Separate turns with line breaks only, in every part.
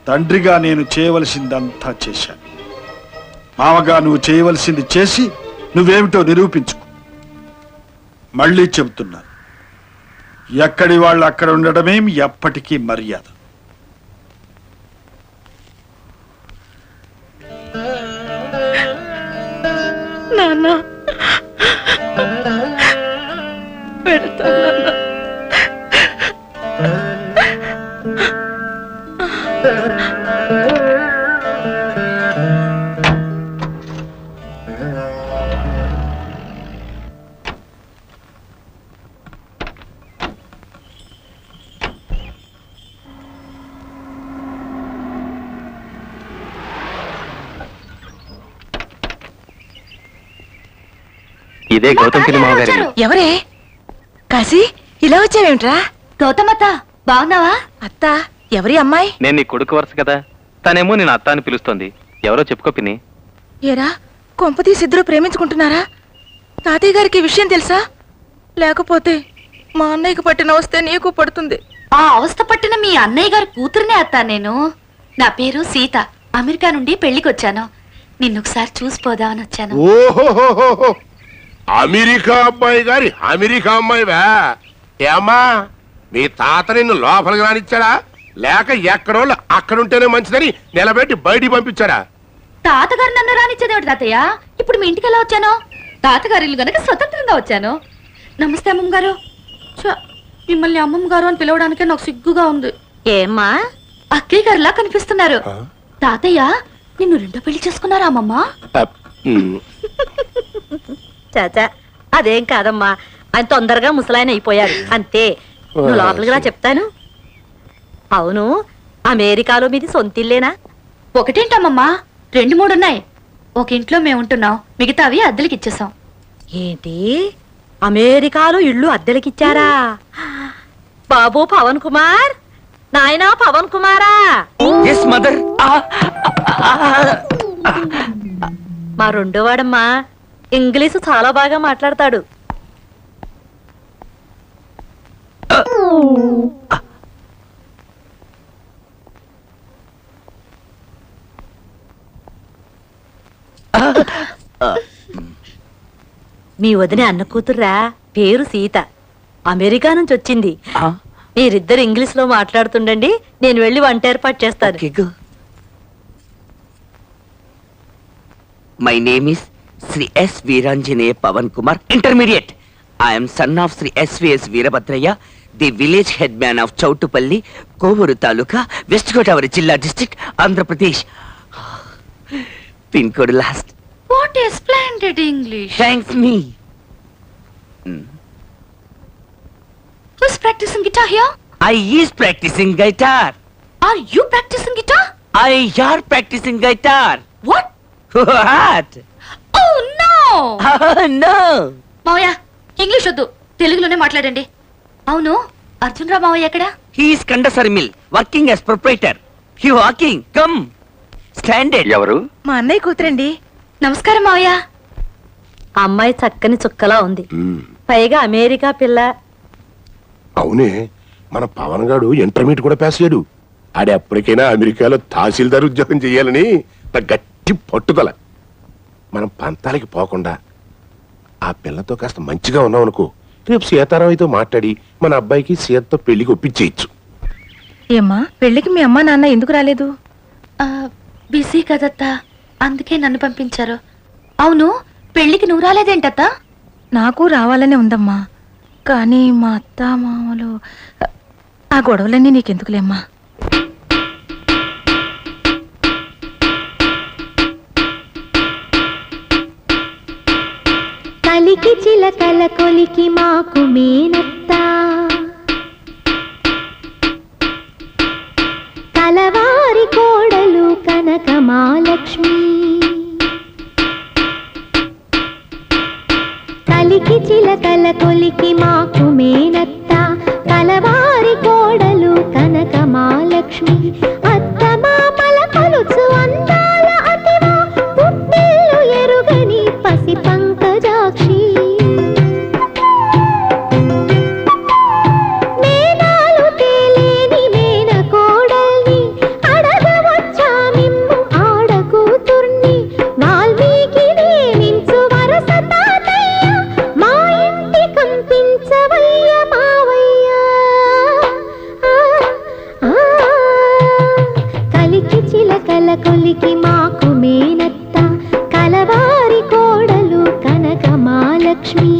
తండ్రిగా నేను చేయవలసిందంతా చేశాను. మామగా నువ్వు చేయవలసింది చేసి నువ్వేమిటో నిరూపించుకో. మళ్ళీ చెబుతున్నాను, ఎక్కడి వాళ్ళు అక్కడ ఉండడమే ఎప్పటికీ మర్యాద.
నాన్న పెడతాను.
ఇదే గౌతమ్ పిల్లి మామగారి.
ఎవరే కాశీ, ఇలా వచ్చావేమిట్రా?
గౌతమత్త, బాగున్నావా?
అత్త, ఎవరి అమ్మాయి?
నేను నీ కొడుకు వరుస కదా, తనేమో నేను అత్త అని పిలుస్తోంది. ఎవరో చెప్పుకో పిన్ని.
ఏరా, కొంపతీసి ఇద్దరు ప్రేమించుకుంటున్నారా? తాతయ్య గారికి ఈ విషయం తెలుసా? లేకపోతే మా అన్నయ్యకి పట్టిన వస్తే నీకు పడుతుంది.
ఆ అవస్థ పట్టిన మీ అన్నయ్య గారి కూతురునే అత్త నేను. నా పేరు సీత. అమెరికా నుండి పెళ్లికొచ్చాను. నిన్నొకసారి చూసిపోదామని వచ్చాను.
ఓహో, అమెరికా అమ్మాయి గారి అమెరికా అమ్మాయివా? ఏమ్మా, మీ తాత నిన్ను లోపలికి రానిచ్చాడా, లేక ఎక్కడోళ్ళు అక్కడుంటేనే మంచిదని నిలబెట్టి బయటికి పంపించాడా?
తాతగారు నన్ను రానిచ్చేదేమిటి తాతయ్య? ఇప్పుడు మీ ఇంటికి ఎలా వచ్చాను? తాతగారి ఇల్లు గనక స్వతంత్రంగా వచ్చాను. నమస్తే అమ్మమ్మ గారు. మిమ్మల్ని అమ్మమ్మ గారు అని పిలవడానికే నాకు సిగ్గుగా ఉంది.
ఏమ్మా,
అక్కయ్య గారిలా కనిపిస్తున్నారు. తాతయ్య నిన్ను రెండో పెళ్లి చేసుకున్నారా అమ్మమ్మ?
చాచా, అదేం కాదమ్మా, ఆయన తొందరగా ముసలాయన అయిపోయారు అంతే. నువ్వు లోపలికి రా చెప్తాను. అవును, అమెరికాలో మీది సొంతిల్లేనా?
ఒకటేంటమ్మమ్మా, 2-3 ఉన్నాయి. ఒక ఇంట్లో మేము ఉంటున్నాం, మిగతావి అద్దెలకి ఇచ్చేసాం.
ఏంటి, అమెరికాలో ఇళ్ళు అద్దెలకిచ్చారా? బాబు పవన్ కుమార్, నాయనా పవన్ కుమారా.
మదర్.
మా రెండో వాడమ్మా, ఇంగ్లీషు చాలా బాగా మాట్లాడతాడు. మీ వదిన అన్న కూతుర్రా, పేరు సీత. అమెరికా నుంచి వచ్చింది. మీరిద్దరు ఇంగ్లీష్ లో మాట్లాడుతుండండి, నేను వెళ్ళి వంట ఏర్పాటు చేస్తాను.
My name is Sri S. Veeranjaneya Pavan Kumar, intermediate. I am son of Sri S.V.S. Veerabhadraya, the village headman of Chautupalli, Kovuru Taluka, West Godavari Jilla district, Andhra Pradesh. Pin code last.
What a splendid English.
Thanks me.
Who's practicing guitar here?
I is practicing guitar.
Are you practicing guitar?
I are practicing guitar.
What?
What?
Oh no!
Oh no!
మావయ్య, English వద్దు, తెలుగులోనే మాట్లాడండి. అవును, అర్జున్ రావు మావయ్య ఎక్కడ?
He is Kandasari mill, working as proprietor. He walking. Come. Stand it.
ఎవరు?
మా అన్నయ్య కూతురండి.
నమస్కారం మావయ్య.
అమ్మాయి చక్కని చుక్కలా ఉంది, పైగా అమెరికా పిల్ల.
అవునే, మన పవన్ గాడు ఇంటర్మీడియట్ కూడా పాస్ అయ్యాడు. ఆడే ఎప్పటికైనా అమెరికాలో తహసీల్దార్ ఉద్యోగం చెయ్యాలని నా గట్టి పట్టుదల. మనం పంతాలకి పోకుండా ఆ పిల్లతో కాస్త మంచిగా ఉన్నాం అనుకో, రేపు సీతారావుతో మాట్లాడి మన అబ్బాయికి సీతతో పెళ్లికి ఒప్పించేయచ్చు.
ఏమ్మా, పెళ్లికి మీ అమ్మా నాన్న ఎందుకు రాలేదు?
బిజీ కదత్తా, అందుకే నన్ను పంపించారు. అవును, పెళ్లికి నువ్వు రాలేదేంటత్తా?
నాకు రావాలనే ఉందమ్మా, కానీ మా అత్త మామలు ఆ గొడవలన్నీ నీకెందుకులేమ్మా.
కలికి చిలకల కొలికి మాకు మేనత్తా, కలవారి కోడలు కనక మహాలక్ష్మి. కలికి చిలకల కొలికి మాకు మేనత్తా, కలవారి కోడలు కనక మహాలక్ష్మి. అత్త మామల కొలుచు అందాల అతివా, పుట్టిల్లు ఎరుగని పసి పంకజాక్షి. మేనాలు తేలేని మేన కోడల్ని అడగవ కొలికి మాకు మేనత్త కలవారి కోడలు కనక మహాలక్ష్మి.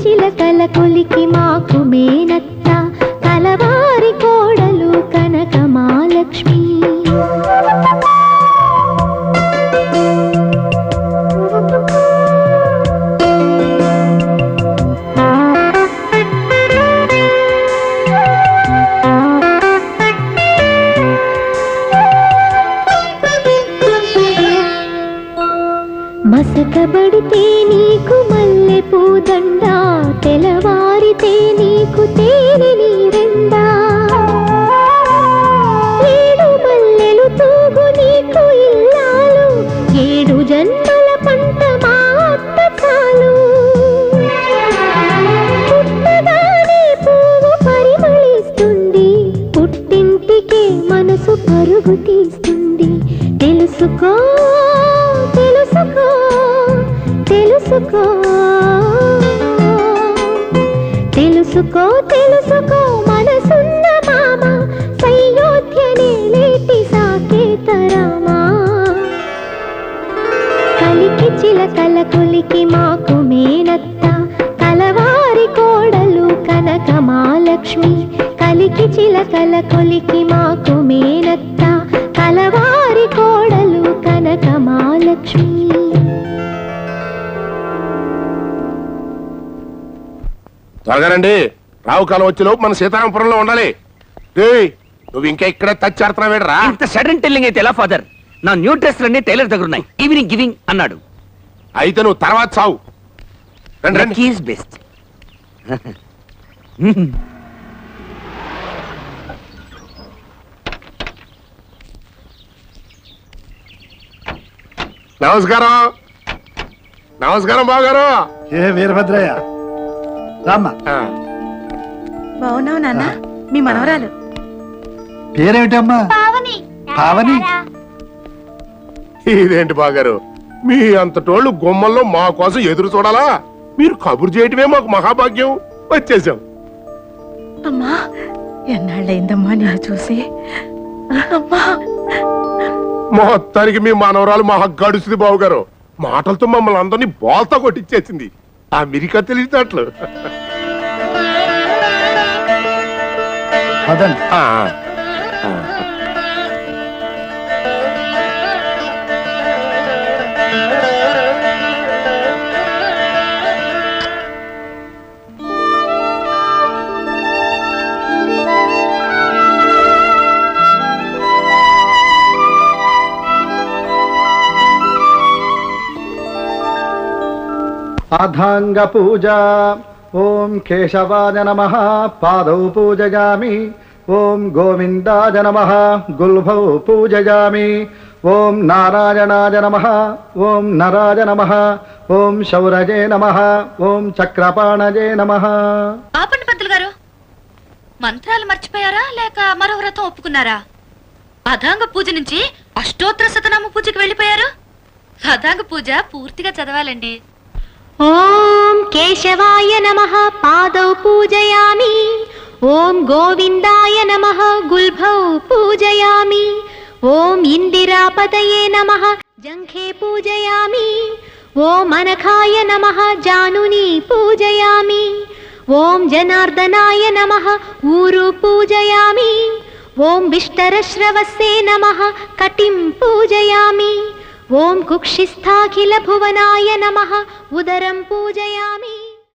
చిలకల కొలికి మాకు మేనత్త కలవారి కోడలు కనక మహాలక్ష్మి. మసకబడితే నీకు మల్లె పూదండ తెలవారితే నీకు తేనె నీరెండా ఏడు మల్లెలు తూగు నీకు ఇల్లాలు 7 జన్మల పంట మా అత్త చాలు. పుట్టగానే పువ్వు పరిమళిస్తుంది పుట్టింటికే మనసు పరుగు తీస్తుంది. తెలుసుకో తెలుసుకో తెలుసుకో తెలుసుకో తెలుసుకో మనసున్న మామ సయోధ్యనే లేటి సాకేతరామా. కలికి చిలకల కొలికి మాకు మేనత్త కలవారి కోడలు కనక మహాలక్ష్మి. కలికి చిలకల కొలికి మాకు మేనత్త కలవారి కోడలు కనక మహాలక్ష్మి.
త్వరగానండి, రావు కాలం వచ్చేలోపు మన సీతారామపురంలో ఉండాలి. నువ్వు ఇంకా ఇక్కడ తచ్చాడుతున్నావేడరా?
ఇంత సడన్ టెల్లింగ్ అయితే ఎలా ఫాదర్? నా న్యూ డ్రెస్ అన్ని టైలర్ దగ్గర ఉన్నాయి. ఈవినింగ్ గివింగ్ అన్నాడు.
అయితే నువ్వు తర్వాత చావు. రండి రండి.
Keys best.
నమస్కారం నమస్కారం బావగారు.
ఏ వీరభద్రయ్య రామ్మా.
బాగున్నావు నాన్న, మీ మనవరాలు
పేరేమిటమ్మా? పావని.
ఇదేంటి బాగారు, మీ అంతటోళ్ళు గుమ్మల్లో మా కోసం ఎదురు చూడాలా? మీరు కబురు చేయటమే మాకు మహాభాగ్యం. వచ్చేసాం.
అమ్మా, ఎన్నాళ్ళైందమ్మా నేను చూసి. అమ్మా,
మొత్తానికి మీ మనవరాలు మహా గడుస్తుంది బావుగారు. మాటలతో మమ్మల్ని అందరినీ బోల్తా కొట్టించేసింది. అమెరికా తెలిసినట్లు.
పదండి.
అథాంగ పూజ. ఓం కేశవాయ నమః పాదౌ పూజయామి. ఓం గోవిందాయ నమః గుల్భౌ పూజయామి. ఓం నారాయణాయ నమః ఓం నరాయ నమః ఓం శౌరజే నమః ఓం చక్రపాణజే నమః.
ఆపండి పంతులు గారు, మంత్రాలు మర్చిపోయారా లేక మరో వ్రతం ఒప్పుకున్నారా? అథాంగ పూజ నుంచి అష్టోత్తర శతనామ పూజకి వెళ్ళిపోయారు. అథాంగ పూజ పూర్తిగా చదవాలండి.
ఓం కేశవాయ నమః పాదౌ పూజయామి. ఓం గోవిందాయ నమః గుల్భౌ పూజయామి. ఓం ఇందిరాపతయే నమః జంఘే పూజయామి. ఓం అనఘాయ నమః జానుని పూజయామి. ఓం జనార్దనాయ నమః ఊరు పూజయామి. ఓం విష్టరశ్రవస్సే నమః కటిం పూజయామి. ॐ कुक्षिस्थाखिलभुवनाय नमः उदरं पूजयामि।